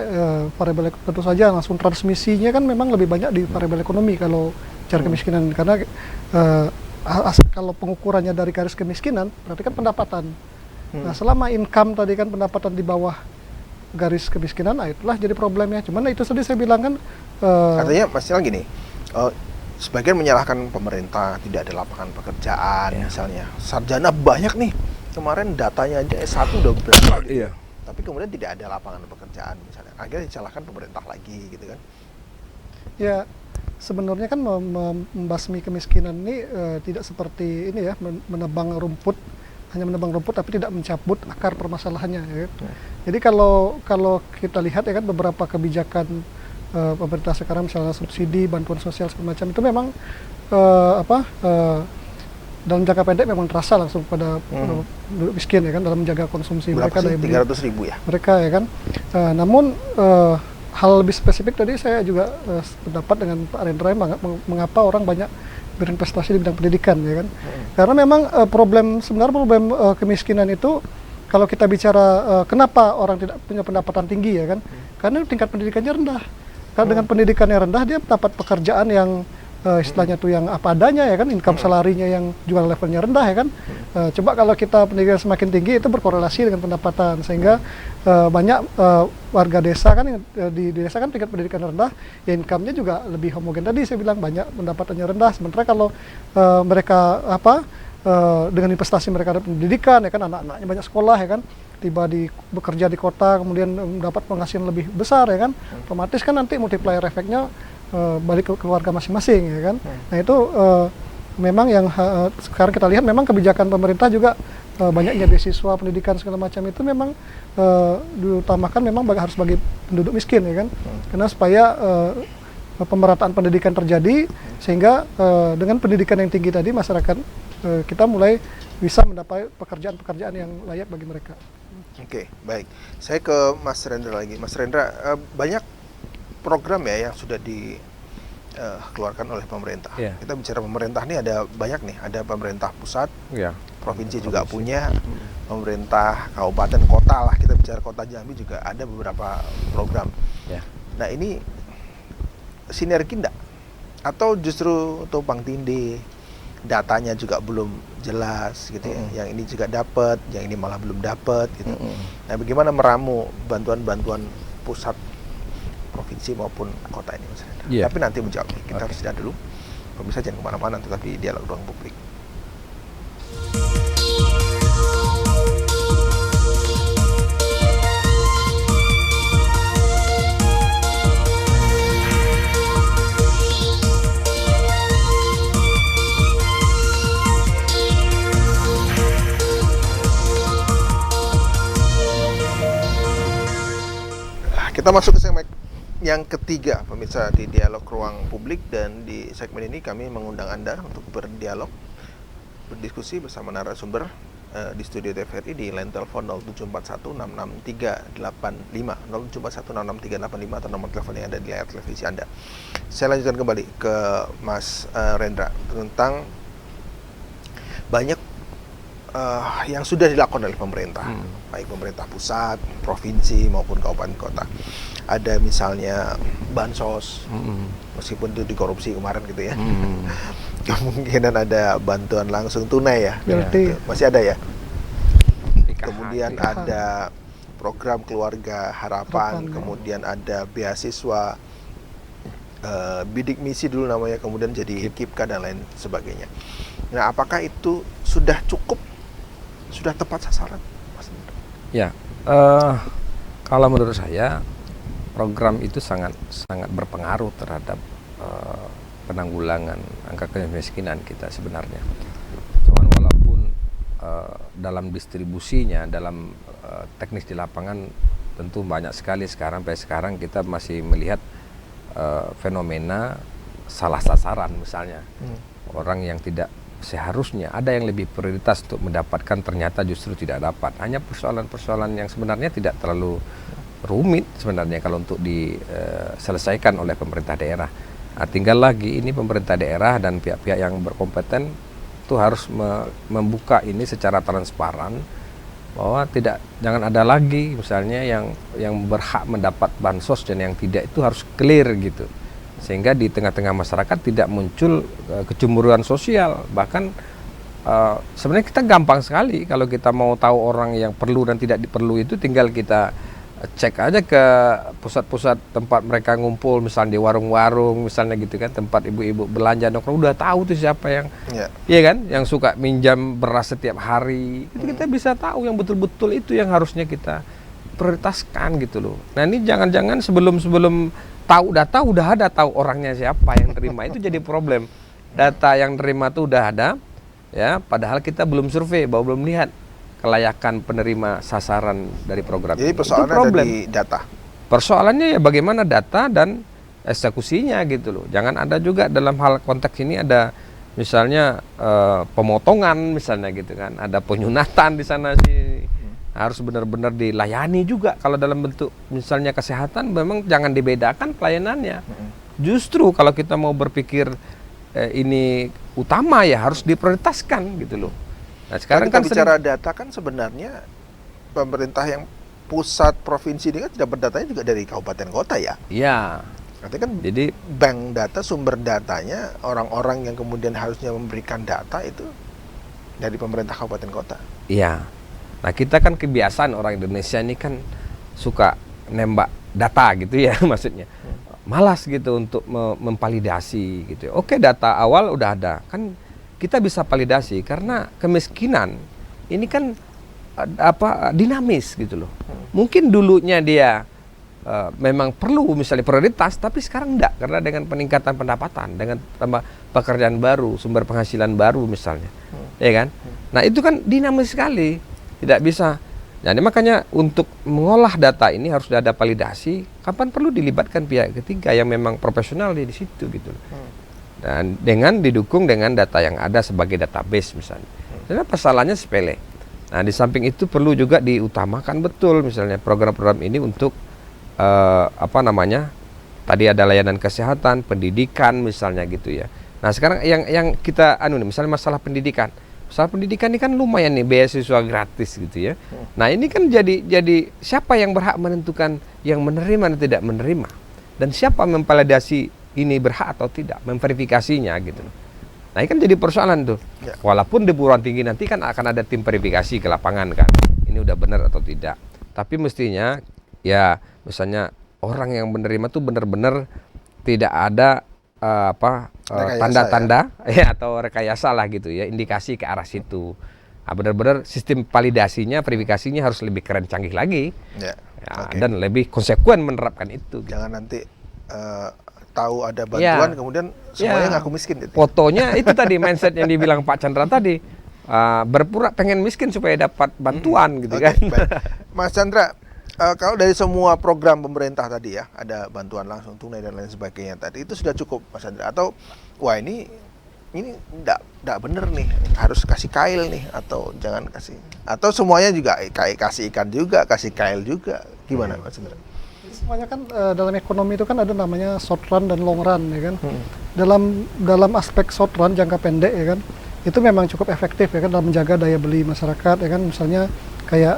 variabel tentu saja langsung transmisinya kan memang lebih banyak di variabel ekonomi kalau bicara kemiskinan, karena kalau pengukurannya dari garis kemiskinan berarti kan pendapatan. Nah, selama income tadi kan pendapatan di bawah garis kemiskinan, nah itulah jadi problemnya. Cuman itu tadi saya bilang kan artinya masalah gini, sebagian menyalahkan pemerintah, tidak ada lapangan pekerjaan misalnya. Sarjana banyak nih, kemarin datanya aja S1 udah berapa gitu. Tapi kemudian tidak ada lapangan pekerjaan misalnya, akhirnya disalahkan pemerintah lagi gitu kan. Ya, sebenarnya kan membasmi kemiskinan ini tidak seperti ini ya, menebang rumput, hanya menebang rumput tapi tidak mencabut akar permasalahannya ya. Jadi kalau kita lihat ya kan beberapa kebijakan pemerintah sekarang, misalnya subsidi, bantuan sosial segala macam, itu memang dalam jangka pendek memang terasa langsung pada penduduk miskin ya kan, dalam menjaga konsumsi berapa mereka. Berapa sih? 300.000 ya? Mereka ya kan. Namun hal lebih spesifik tadi saya juga pendapat dengan Pak Rendra, mengapa orang banyak berinvestasi di bidang pendidikan ya kan. Karena memang sebenarnya problem kemiskinan itu, kalau kita bicara kenapa orang tidak punya pendapatan tinggi ya kan, karena tingkat pendidikannya rendah. Karena dengan pendidikannya rendah, dia mendapat pekerjaan yang istilahnya tuh yang apa adanya ya kan, income salarinya yang jual levelnya rendah ya kan. Coba kalau kita pendidikan semakin tinggi, itu berkorelasi dengan pendapatan, sehingga banyak warga desa kan yang di desa kan tingkat pendidikan rendah, ya income-nya juga lebih homogen. Tadi saya bilang banyak pendapatannya rendah, sementara kalau mereka dengan investasi mereka ada pendidikan ya kan, anak-anaknya banyak sekolah ya kan, tiba bekerja di kota, kemudian mendapat penghasilan lebih besar ya kan, otomatis kan nanti multiplier efeknya balik ke keluarga masing-masing ya kan. Nah itu memang yang sekarang kita lihat, memang kebijakan pemerintah juga banyaknya beasiswa pendidikan segala macam itu memang diutamakan memang harus bagi penduduk miskin ya kan, karena supaya pemerataan pendidikan terjadi, sehingga dengan pendidikan yang tinggi tadi masyarakat kita mulai bisa mendapat pekerjaan-pekerjaan yang layak bagi mereka. Oke, baik. Saya ke Mas Rendra lagi. Mas Rendra, banyak program ya yang sudah dikeluarkan oleh pemerintah. Kita bicara pemerintah nih ada banyak nih, ada pemerintah pusat, provinsi juga punya, pemerintah kabupaten, kota lah. Kita bicara kota Jambi juga ada beberapa program. Nah ini sinergi enggak? Atau justru tumpang tindih? Datanya juga belum jelas gitu ya. Yang ini juga dapat, yang ini malah belum dapat gitu. Nah, bagaimana meramu bantuan-bantuan pusat, provinsi maupun kota ini, Mas Rendra? Tapi nanti menjawabnya. Kita harus jeda dulu. Pemirsa jangan kemana-mana, tetapi dialog ruang publik. Kita masuk ke segmen yang ketiga, pemirsa, di dialog ruang publik, dan di segmen ini kami mengundang Anda untuk berdialog, berdiskusi bersama narasumber di studio TVRI di line telepon 0741663885, 0741663885 atau nomor telepon yang ada di layar televisi Anda. Saya lanjutkan kembali ke Mas Rendra tentang banyak yang sudah dilakukan oleh pemerintah, baik pemerintah pusat, provinsi maupun kabupaten kota. Ada misalnya bansos, meskipun itu dikorupsi kemarin gitu ya. Kemungkinan ada bantuan langsung tunai ya, masih ada ya. Kemudian ada program keluarga harapan, kemudian ada beasiswa, bidik misi dulu namanya, kemudian jadi KIPKA dan lain sebagainya. Nah, apakah itu sudah cukup? Sudah tepat sasaran, Mas? Ya, kalau menurut saya program itu sangat berpengaruh terhadap penanggulangan angka kemiskinan kita sebenarnya. Cuman walaupun dalam distribusinya, dalam teknis di lapangan tentu banyak sekali sampai sekarang kita masih melihat fenomena salah sasaran misalnya. Orang yang tidak seharusnya ada yang lebih prioritas untuk mendapatkan ternyata justru tidak dapat. Hanya persoalan-persoalan yang sebenarnya tidak terlalu rumit sebenarnya kalau untuk diselesaikan oleh pemerintah daerah. Nah, tinggal lagi ini pemerintah daerah dan pihak-pihak yang berkompeten itu harus membuka ini secara transparan, bahwa jangan ada lagi misalnya yang berhak mendapat bansos dan yang tidak, itu harus clear gitu, sehingga di tengah-tengah masyarakat tidak muncul kecemburuan sosial. Bahkan sebenarnya kita gampang sekali kalau kita mau tahu orang yang perlu dan tidak diperlu, itu tinggal kita cek aja ke pusat-pusat tempat mereka ngumpul, misalnya di warung-warung misalnya gitu kan, tempat ibu-ibu belanja nongkrong, udah tahu tuh siapa yang iya kan, yang suka minjam beras setiap hari. Itu kita bisa tahu yang betul-betul itu yang harusnya kita prioritaskan gitu loh. Nah ini jangan-jangan sebelum tahu data udah ada tahu orangnya siapa yang terima, itu jadi problem. Data yang terima tuh udah ada ya, padahal kita belum survei, belum lihat kelayakan penerima sasaran dari program Jadi ini. persoalannya ada di data. Persoalannya ya bagaimana data dan eksekusinya gitu loh. Jangan ada juga dalam hal konteks ini ada misalnya pemotongan misalnya gitu kan, ada penyunatan di sana sih. Harus benar-benar dilayani juga. Kalau dalam bentuk misalnya kesehatan, memang jangan dibedakan pelayanannya. Justru kalau kita mau berpikir ini utama, ya harus diprioritaskan gitu loh. Nah sekarang kan bicara data kan sebenarnya pemerintah yang pusat provinsi ini kan tidak berdatanya juga dari kabupaten kota ya. Iya. Artinya kan jadi bank data, sumber datanya, orang-orang yang kemudian harusnya memberikan data itu dari pemerintah kabupaten kota. Iya. Nah kita kan kebiasaan orang Indonesia ini kan suka nembak data gitu ya maksudnya. Malas gitu untuk memvalidasi gitu. Oke, data awal udah ada. Kan kita bisa validasi karena kemiskinan ini kan dinamis gitu loh. Mungkin dulunya dia memang perlu misalnya prioritas, tapi sekarang enggak, karena dengan peningkatan pendapatan, dengan tambah pekerjaan baru, sumber penghasilan baru misalnya. Ya kan? Nah, itu kan dinamis sekali. Tidak bisa. Jadi makanya untuk mengolah data ini harus ada validasi. Kapan perlu dilibatkan pihak ketiga yang memang profesional di situ gitu loh. Dan dengan didukung dengan data yang ada sebagai database misalnya. Karena persoalannya sepele. Nah di samping itu perlu juga diutamakan betul misalnya program-program ini untuk tadi ada layanan kesehatan, pendidikan misalnya gitu ya. Nah sekarang yang kita misalnya masalah pendidikan. Masalah pendidikan ini kan lumayan nih, beasiswa gratis gitu ya. Nah ini kan jadi siapa yang berhak menentukan yang menerima dan tidak menerima, dan siapa memvalidasi ini berhak atau tidak, memverifikasinya gitu. Nah ini kan jadi persoalan tuh. Walaupun di perguruan tinggi nanti kan akan ada tim verifikasi ke lapangan kan, ini udah benar atau tidak. Tapi mestinya ya misalnya orang yang menerima tuh benar-benar tidak ada tanda-tanda ya atau rekayasa lah gitu ya, indikasi ke arah situ. Nah, benar-benar sistem validasinya, verifikasinya harus lebih keren, canggih lagi dan lebih konsekuen menerapkan itu. Jangan nanti tahu ada bantuan kemudian semuanya ngaku miskin gitu. Fotonya itu tadi mindset yang dibilang Pak Chandra tadi, berpura pengen miskin supaya dapat bantuan gitu kan. Baik. Mas Chandra, kalau dari semua program pemerintah tadi ya, ada bantuan langsung tunai dan lain sebagainya tadi, itu sudah cukup Mas Chandra, atau wah ini enggak bener nih, harus kasih kail nih, atau jangan kasih, atau semuanya juga kasih ikan juga, kasih kail juga, gimana Mas Chandra? Semuanya kan dalam ekonomi itu kan ada namanya short run dan long run ya kan. Dalam aspek short run, jangka pendek ya kan, itu memang cukup efektif ya kan dalam menjaga daya beli masyarakat ya kan, misalnya kayak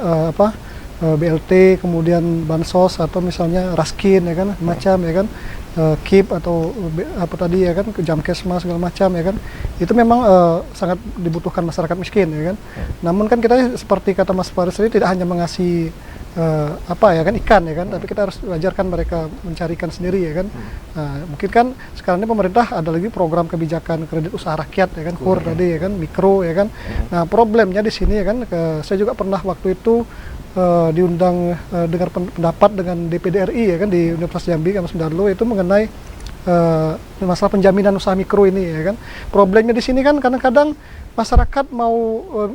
BLT, kemudian bansos, atau misalnya raskin ya kan, macam ya kan, KIP atau apa tadi ya kan, Jamkesmas segala macam ya kan, itu memang sangat dibutuhkan masyarakat miskin ya kan. Namun kan kita seperti kata Mas Faris tadi, tidak hanya mengasih ikan ya kan, tapi kita harus ajarkan mereka mencari ikan sendiri ya kan. Mungkin kan sekarang ini pemerintah ada lagi program kebijakan kredit usaha rakyat ya kan, KUR tadi ya kan, mikro ya kan. Nah problemnya di sini ya kan, saya juga pernah waktu itu diundang dengar pendapat dengan DPD RI ya kan, di Universitas Jambi Mas Darlo, itu mengenai masalah penjaminan usaha mikro ini ya kan. Problemnya di sini kan kadang-kadang masyarakat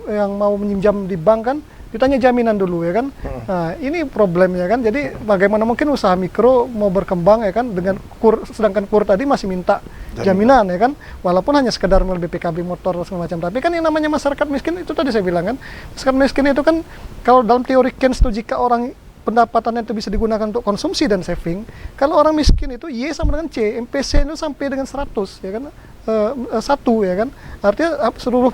yang mau meminjam di bank kan, ditanya jaminan dulu ya kan. Nah, ini problemnya kan. Jadi bagaimana mungkin usaha mikro mau berkembang ya kan dengan sedangkan KUR tadi masih minta jaminan ya kan. Walaupun hanya sekedar BPKB motor segala macam. Tapi kan yang namanya masyarakat miskin itu tadi saya bilang kan. Masyarakat miskin itu kan kalau dalam teori Keynes itu jika orang pendapatannya itu bisa digunakan untuk konsumsi dan saving. Kalau orang miskin itu Y sama dengan C, MPC itu sampai dengan 100 ya kan. 1 ya kan. Artinya seluruh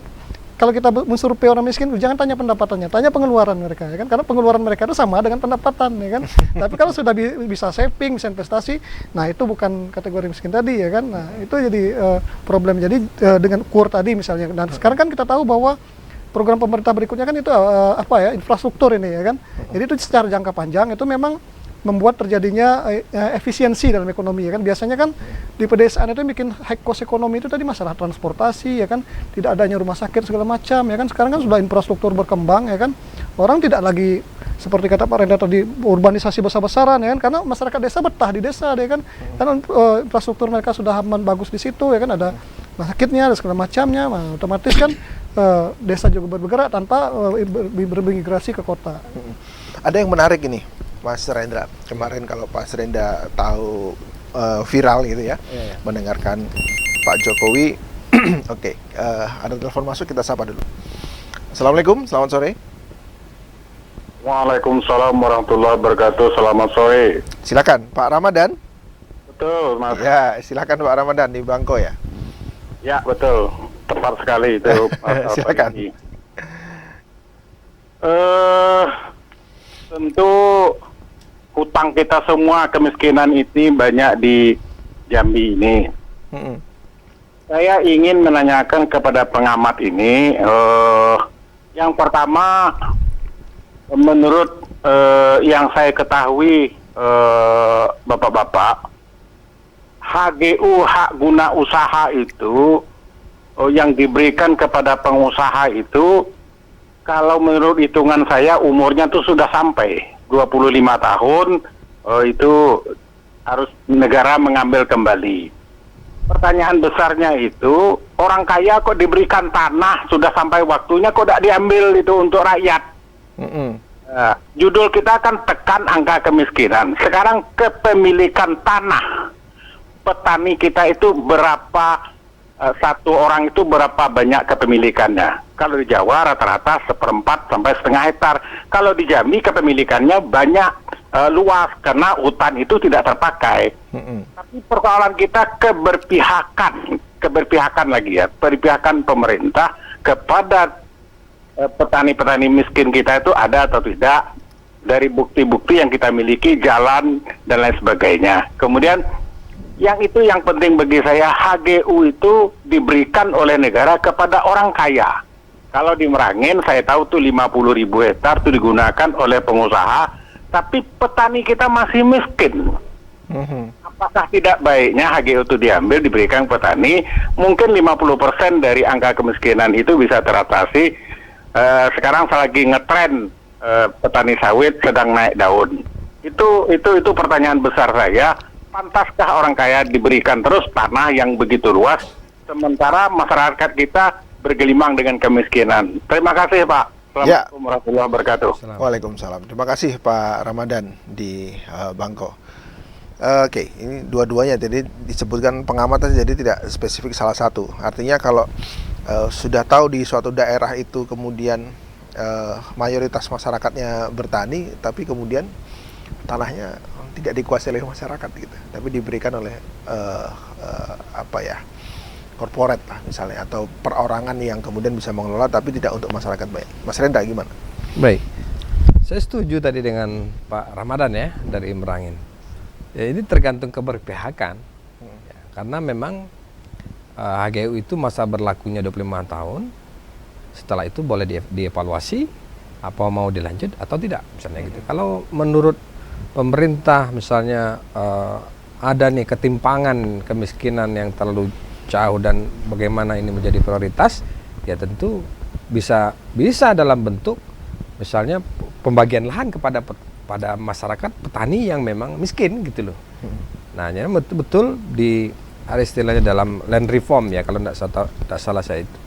kalau kita mensurvei orang miskin, jangan tanya pendapatannya, tanya pengeluaran mereka, ya kan? Karena pengeluaran mereka itu sama dengan pendapatan, ya kan? Tapi kalau sudah bisa saving, bisa investasi, nah itu bukan kategori miskin tadi, ya kan? Nah itu jadi problem. Jadi dengan KUR tadi misalnya, dan sekarang kan kita tahu bahwa program pemerintah berikutnya kan itu infrastruktur ini, ya kan? Jadi itu secara jangka panjang itu memang membuat terjadinya efisiensi dalam ekonomi ya kan. Biasanya kan di pedesaan itu bikin high cost ekonomi itu tadi masalah transportasi ya kan, tidak adanya rumah sakit segala macam ya kan. Sekarang kan sudah infrastruktur berkembang ya kan, orang tidak lagi seperti kata Pak Rendra tadi urbanisasi besar-besaran ya kan, karena masyarakat desa betah di desa ya kan, karena infrastruktur mereka sudah aman bagus di situ ya kan, ada rumah sakitnya ada segala macamnya, nah, otomatis kan desa juga bergerak tanpa bermigrasi ke kota. Ada yang menarik ini Mas Rendra, kemarin kalau Pak Rendra tahu viral gitu ya, mendengarkan Pak Jokowi. Oke, ada telepon masuk, kita sapa dulu. Assalamualaikum, selamat sore. Waalaikumsalam warahmatullahi wabarakatuh, selamat sore. Silakan, Pak Ramadan. Betul, Mas. Ya, silakan Pak Ramadan di Bangko ya. Ya, betul. Tepat sekali itu. Silakan. Tentu hutang kita semua, kemiskinan ini banyak di Jambi ini. Saya ingin menanyakan kepada pengamat ini, yang pertama, menurut yang saya ketahui, Bapak-Bapak, HGU, hak guna usaha itu, yang diberikan kepada pengusaha itu, kalau menurut hitungan saya umurnya tuh sudah sampai 25 tahun, itu harus negara mengambil kembali. Pertanyaan besarnya itu, orang kaya kok diberikan tanah, sudah sampai waktunya kok tidak diambil itu untuk rakyat. Judul kita kan tekan angka kemiskinan. Sekarang kepemilikan tanah petani kita itu berapa, satu orang itu berapa banyak kepemilikannya. Kalau di Jawa rata-rata 1/4 sampai setengah hektar. Kalau di Jambi kepemilikannya banyak, luas karena hutan itu tidak terpakai. Tapi persoalan kita keberpihakan lagi ya, berpihakan pemerintah kepada petani-petani miskin kita itu ada atau tidak, dari bukti-bukti yang kita miliki, jalan dan lain sebagainya. Kemudian yang penting bagi saya, HGU itu diberikan oleh negara kepada orang kaya. Kalau di Merangin saya tahu tuh 50.000 hektar itu digunakan oleh pengusaha, tapi petani kita masih miskin. Apakah tidak baiknya HGU itu diambil, diberikan petani? Mungkin 50% dari angka kemiskinan itu bisa teratasi. Sekarang saya lagi ngetren petani sawit sedang naik daun. Itu pertanyaan besar saya. Pantaskah orang kaya diberikan terus tanah yang begitu luas, sementara masyarakat kita bergelimang dengan kemiskinan? Terima kasih Pak. Assalamualaikum warahmatullahi wabarakatuh. Waalaikumsalam. Terima kasih Pak Ramadan di Bangko. Oke, ini dua-duanya jadi disebutkan pengamatan, jadi tidak spesifik salah satu. Artinya kalau sudah tahu di suatu daerah itu kemudian mayoritas masyarakatnya bertani, tapi kemudian tanahnya tidak dikuasai oleh masyarakat gitu, tapi diberikan oleh korporat lah misalnya, atau perorangan yang kemudian bisa mengelola tapi tidak untuk masyarakat baik. Mas Rendra gimana? Baik, saya setuju tadi dengan Pak Ramadan ya dari Merangin. Ya, ini tergantung keberpihakan, ya, karena memang HGU itu masa berlakunya 25 tahun. Setelah itu boleh dievaluasi apa mau dilanjut atau tidak misalnya gitu. Kalau menurut pemerintah misalnya ada nih ketimpangan kemiskinan yang terlalu jauh dan bagaimana ini menjadi prioritas, ya tentu bisa dalam bentuk misalnya pembagian lahan kepada masyarakat petani yang memang miskin gitu loh. Nah, jadi betul-betul ada istilahnya dalam land reform ya kalau tidak salah saya itu.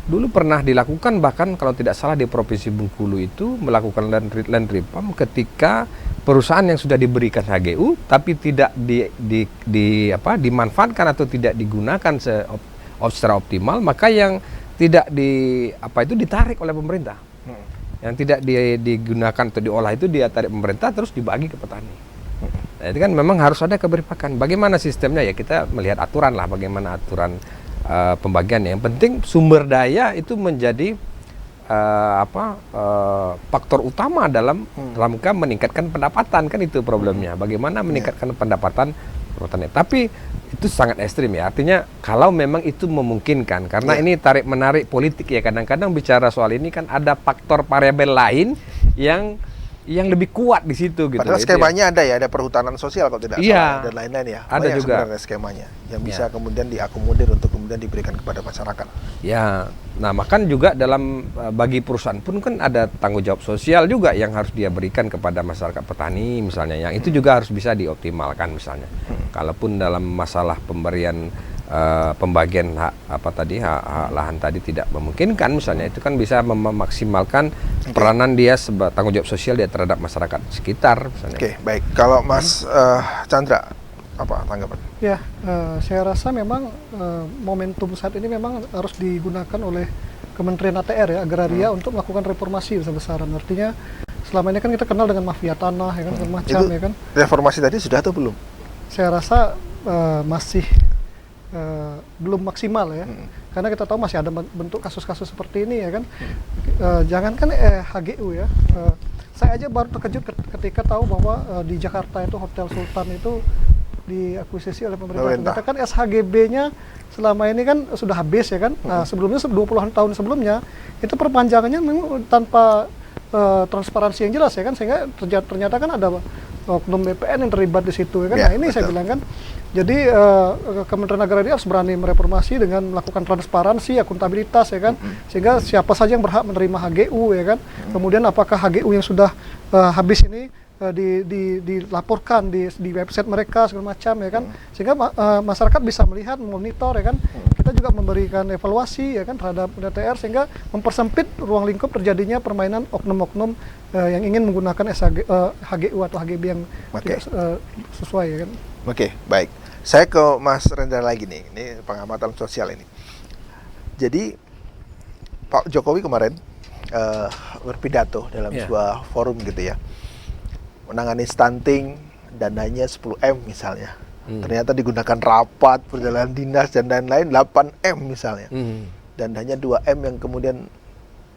dulu pernah dilakukan, bahkan kalau tidak salah di Provinsi Bengkulu itu melakukan land reform ketika perusahaan yang sudah diberikan HGU tapi tidak dimanfaatkan atau tidak digunakan secara optimal, maka yang tidak ditarik oleh pemerintah. Yang tidak digunakan atau diolah itu dia tarik pemerintah terus dibagi ke petani. Nah, itu kan memang harus ada keberpihakan. Bagaimana sistemnya ya, kita melihat aturan lah, bagaimana aturan pembagiannya. Yang penting sumber daya itu menjadi faktor utama dalam rangka meningkatkan pendapatan, kan itu problemnya. Bagaimana meningkatkan pendapatan petani. Tapi itu sangat ekstrim ya. Artinya kalau memang itu memungkinkan, karena ini tarik menarik politik ya, kadang-kadang bicara soal ini kan ada faktor variabel lain yang lebih kuat di situ gitu. Padahal skemanya ada ya, ada perhutanan sosial kalau tidak salah dan lain-lain ya. Ada juga sebenarnya skemanya yang bisa kemudian diakomodir untuk kemudian diberikan kepada masyarakat. Ya, nah makan juga dalam bagi perusahaan pun kan ada tanggung jawab sosial juga yang harus dia berikan kepada masyarakat petani misalnya. Yang itu juga harus bisa dioptimalkan misalnya. Kalaupun dalam masalah pemberian pembagian hak lahan tadi tidak memungkinkan misalnya, itu kan bisa memaksimalkan peranan dia sebagai tanggung jawab sosial dia terhadap masyarakat sekitar misalnya. Oke, baik. Kalau Mas Chandra, apa tanggapan? Ya, saya rasa memang momentum saat ini memang harus digunakan oleh Kementerian ATR ya, Agraria untuk melakukan reformasi besar-besaran. Artinya selama ini kan kita kenal dengan mafia tanah ya kan, segala macam ya kan. Reformasi tadi sudah atau belum? Saya rasa masih belum maksimal ya, karena kita tahu masih ada bentuk kasus-kasus seperti ini ya kan. Jangankan HGU ya, saya aja baru terkejut ketika tahu bahwa di Jakarta itu Hotel Sultan itu diakuisisi oleh pemerintah. Ternyata kan SHGB-nya selama ini kan sudah habis ya kan. Nah, sebelumnya 20-an tahun sebelumnya itu perpanjangannya memang tanpa transparansi yang jelas ya kan, sehingga ternyata kan ada oknum BPN yang terlibat di situ ya kan. Nah, ini saya bilang kan, jadi Kementerian Agraria harus berani mereformasi dengan melakukan transparansi, akuntabilitas ya kan, sehingga siapa saja yang berhak menerima HGU ya kan. Kemudian apakah HGU yang sudah habis ini dilaporkan di website mereka segala macam ya kan, sehingga masyarakat bisa melihat, monitor ya kan. Kita juga memberikan evaluasi ya kan terhadap DTR, sehingga mempersempit ruang lingkup terjadinya permainan oknum-oknum yang ingin menggunakan HGU atau HGB yang tidak sesuai ya kan. Oke, baik. Saya ke Mas Rendra lagi nih, ini pengamatan sosial ini. Jadi Pak Jokowi kemarin berpidato dalam sebuah forum gitu ya, menangani stunting, dananya 10M misalnya. Ternyata digunakan rapat, perjalanan dinas dan lain-lain 8M misalnya. Dan hanya 2M yang kemudian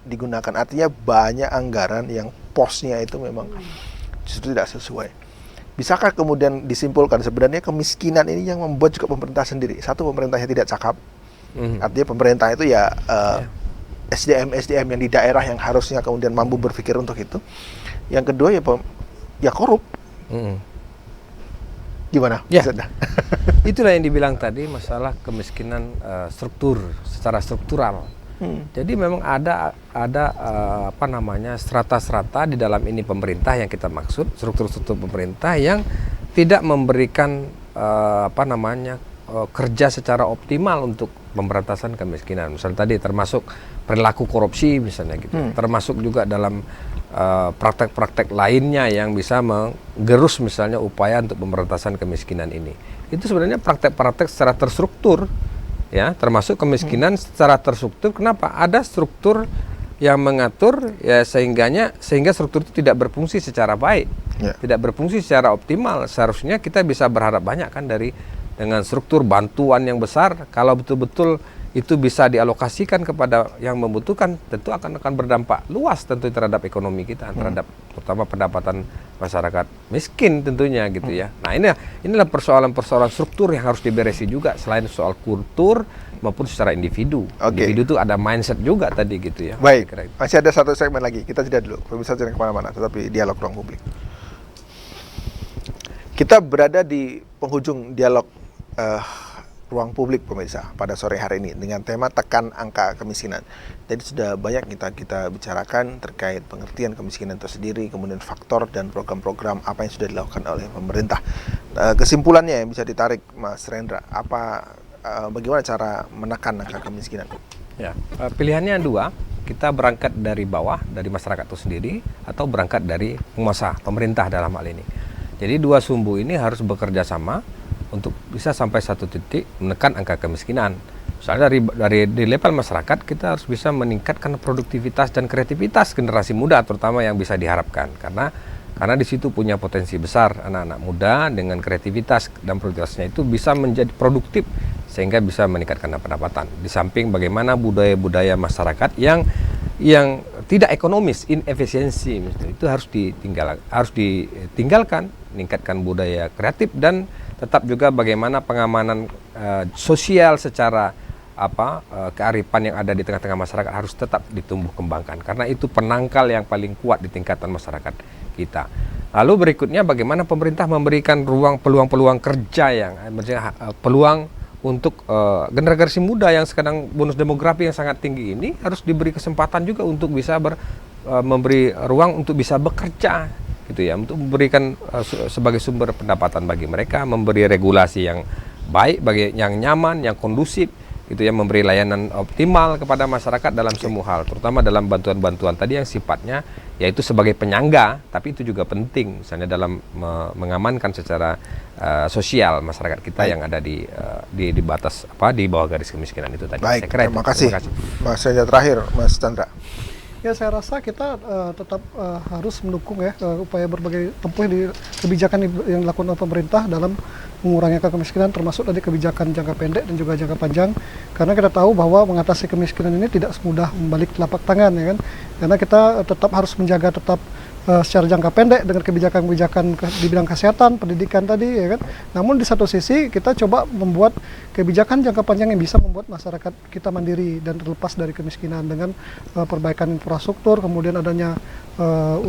digunakan. Artinya banyak anggaran yang posnya itu memang justru tidak sesuai. Bisakah kemudian disimpulkan sebenarnya kemiskinan ini yang membuat juga pemerintah sendiri? Satu, pemerintahnya tidak cakap. Artinya pemerintah itu ya SDM yang di daerah yang harusnya kemudian mampu berpikir untuk itu. Yang kedua ya korup. Gimana? Ya, itulah yang dibilang tadi, masalah kemiskinan secara struktural. Jadi memang ada strata-strata di dalam ini pemerintah yang kita maksud, struktur-struktur pemerintah yang tidak memberikan kerja secara optimal untuk pemberantasan kemiskinan. Misalnya tadi termasuk perilaku korupsi misalnya gitu. Termasuk juga dalam praktek-praktek lainnya yang bisa menggerus misalnya upaya untuk pemberantasan kemiskinan ini. Itu sebenarnya praktek-praktek secara terstruktur. Ya, termasuk kemiskinan secara terstruktur. Kenapa? Ada struktur yang mengatur ya, sehingga struktur itu tidak berfungsi secara baik, tidak berfungsi secara optimal. Seharusnya kita bisa berharap banyak kan dengan struktur bantuan yang besar. Kalau betul-betul itu bisa dialokasikan kepada yang membutuhkan, tentu akan berdampak luas tentu terhadap ekonomi kita, terhadap terutama pendapatan masyarakat miskin tentunya gitu ya. Nah, inilah persoalan-persoalan struktur yang harus diberesi juga, selain soal kultur maupun secara individu. Individu itu ada mindset juga tadi gitu ya. Baik, masih ada satu segmen lagi, kita jeda dulu, pemirsa jangan kemana-mana, tetapi dialog ruang publik. Kita berada di penghujung dialog ruang publik pemirsa pada sore hari ini dengan tema tekan angka kemiskinan. Jadi sudah banyak kita bicarakan terkait pengertian kemiskinan itu sendiri, kemudian faktor dan program-program apa yang sudah dilakukan oleh pemerintah. Kesimpulannya yang bisa ditarik Mas Rendra, bagaimana cara menekan angka kemiskinan? Ya, pilihannya dua, kita berangkat dari bawah, dari masyarakat itu sendiri, atau berangkat dari penguasa, pemerintah dalam hal ini. Jadi dua sumbu ini harus bekerja sama untuk bisa sampai satu titik menekan angka kemiskinan. Misalnya dari di level masyarakat kita harus bisa meningkatkan produktivitas dan kreativitas generasi muda terutama yang bisa diharapkan karena di situ punya potensi besar anak-anak muda dengan kreativitas dan produktivitasnya itu bisa menjadi produktif sehingga bisa meningkatkan pendapatan. Di samping bagaimana budaya-budaya masyarakat yang tidak ekonomis, inefisiensi itu harus ditinggalkan, meningkatkan budaya kreatif dan tetap juga bagaimana pengamanan sosial secara kearifan yang ada di tengah-tengah masyarakat harus tetap ditumbuh kembangkan karena itu penangkal yang paling kuat di tingkatan masyarakat kita. Lalu berikutnya bagaimana pemerintah memberikan peluang-peluang kerja yang peluang untuk generasi muda yang sekarang bonus demografi yang sangat tinggi ini harus diberi kesempatan juga untuk bisa memberi ruang untuk bisa bekerja gitu ya, untuk memberikan sebagai sumber pendapatan bagi mereka, memberi regulasi yang baik yang nyaman, yang kondusif gitu ya, memberi layanan optimal kepada masyarakat dalam semua hal, terutama dalam bantuan-bantuan tadi yang sifatnya yaitu sebagai penyangga, tapi itu juga penting misalnya dalam mengamankan secara sosial masyarakat kita yang ada di batas di bawah garis kemiskinan itu tadi. Baik, Saya kira terima kasih. Mas Chandra, terakhir Mas Chandra. Ya, saya rasa kita tetap harus mendukung ya upaya berbagai tempuh di kebijakan yang dilakukan oleh pemerintah dalam mengurangi angka kemiskinan, termasuk tadi kebijakan jangka pendek dan juga jangka panjang. Karena kita tahu bahwa mengatasi kemiskinan ini tidak semudah membalik telapak tangan, ya kan? Karena kita tetap harus menjaga secara jangka pendek dengan kebijakan-kebijakan di bidang kesehatan, pendidikan tadi, ya kan. Namun di satu sisi kita coba membuat kebijakan jangka panjang yang bisa membuat masyarakat kita mandiri dan terlepas dari kemiskinan dengan perbaikan infrastruktur, kemudian adanya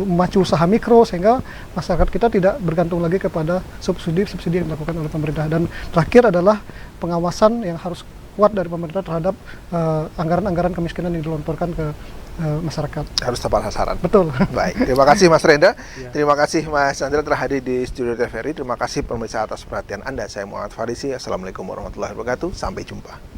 memacu usaha mikro sehingga masyarakat kita tidak bergantung lagi kepada subsidi yang dilakukan oleh pemerintah. Dan terakhir adalah pengawasan yang harus kuat dari pemerintah terhadap anggaran-anggaran kemiskinan yang dilontorkan ke masyarakat. Harus tepat sasaran. Betul. Baik, terima kasih Mas Renda. Terima kasih Mas Chandra telah hadir di studio TVRI. Terima kasih pemirsa atas perhatian Anda. Saya Muhammad Farisi. Assalamualaikum warahmatullahi wabarakatuh. Sampai jumpa.